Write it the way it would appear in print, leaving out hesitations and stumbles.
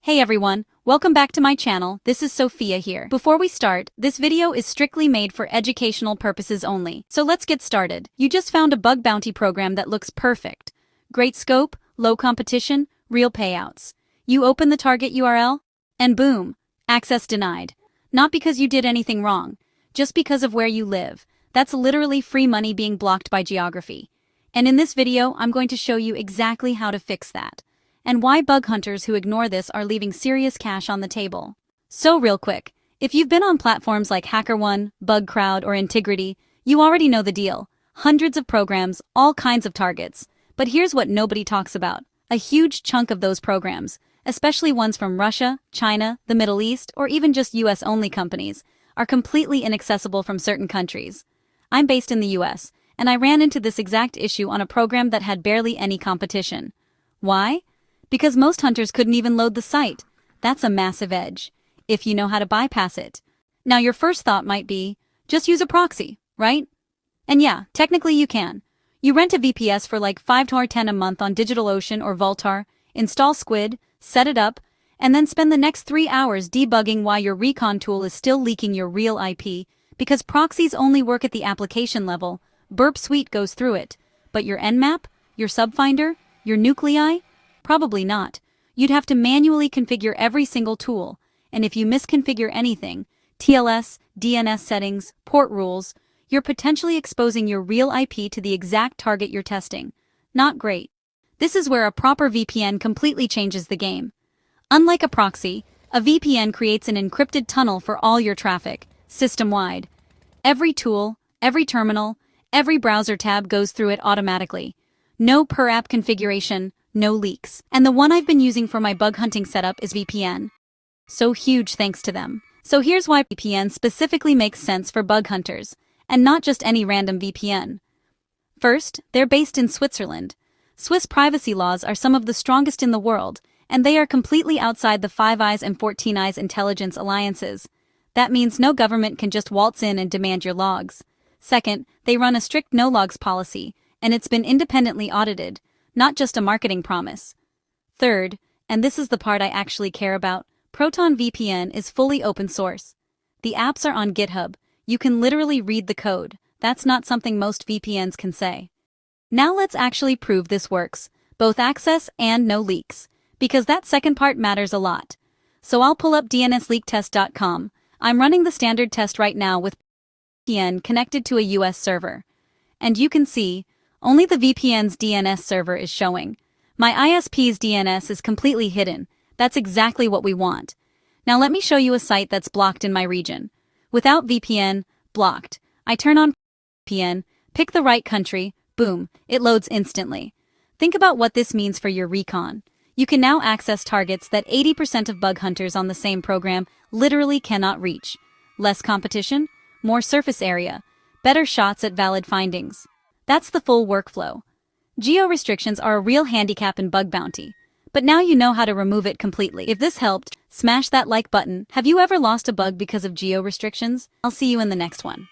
Hey everyone, welcome back to my channel. This is Sophia here. Before we start, this video is strictly made for educational purposes only. So let's get started. You just found a bug bounty program that looks perfect. Great scope, low competition, real payouts. You open the target URL, and boom, access denied. Not because you did anything wrong, just because of where you live. That's literally free money being blocked by geography. And in this video, I'm going to show you exactly how to fix that, and why bug hunters who ignore this are leaving serious cash on the table. So real quick, if you've been on platforms like HackerOne, BugCrowd, or Integrity, you already know the deal. Hundreds of programs, all kinds of targets. But here's what nobody talks about. A huge chunk of those programs, especially ones from Russia, China, the Middle East, or even just US-only companies, are completely inaccessible from certain countries. I'm based in the US, and I ran into this exact issue on a program that had barely any competition. Why? Because most hunters couldn't even load the site. That's a massive edge, if you know how to bypass it. Now your first thought might be, just use a proxy, right? And yeah, technically you can. You rent a VPS for like $5 or $10 a month on DigitalOcean or Vultar, install Squid, set it up, and then spend the next 3 hours debugging why your Recon tool is still leaking your real IP, because proxies only work at the application level. Burp Suite goes through it. But your Nmap, your Subfinder, your nuclei? Probably not. You'd have to manually configure every single tool, and if you misconfigure anything, TLS, DNS settings, port rules, you're potentially exposing your real IP to the exact target you're testing. Not great. This is where a proper VPN completely changes the game. Unlike a proxy, a VPN creates an encrypted tunnel for all your traffic, system-wide. Every tool, every terminal, every browser tab goes through it automatically. No per-app configuration, no leaks. And the one I've been using for my bug hunting setup is VPN. So huge thanks to them. So here's why VPN specifically makes sense for bug hunters, and not just any random VPN. First, they're based in Switzerland. Swiss privacy laws are some of the strongest in the world, and they are completely outside the Five Eyes and 14 Eyes intelligence alliances. That means no government can just waltz in and demand your logs. Second, they run a strict no-logs policy, and it's been independently audited, not just a marketing promise. Third, and this is the part I actually care about, Proton VPN is fully open source. The apps are on GitHub. You can literally read the code. That's not something most VPNs can say. Now let's actually prove this works, both access and no leaks, because that second part matters a lot. So I'll pull up dnsleaktest.com. I'm running the standard test right now with VPN connected to a US server. And you can see, only the VPN's DNS server is showing. My ISP's DNS is completely hidden. That's exactly what we want. Now let me show you a site that's blocked in my region. Without VPN, blocked. I turn on VPN, pick the right country, boom, it loads instantly. Think about what this means for your Recon. You can now access targets that 80% of bug hunters on the same program literally cannot reach. Less competition, more surface area, better shots at valid findings. That's the full workflow. Geo-restrictions are a real handicap in bug bounty, but now you know how to remove it completely. If this helped, smash that like button. Have you ever lost a bug because of geo-restrictions? I'll see you in the next one.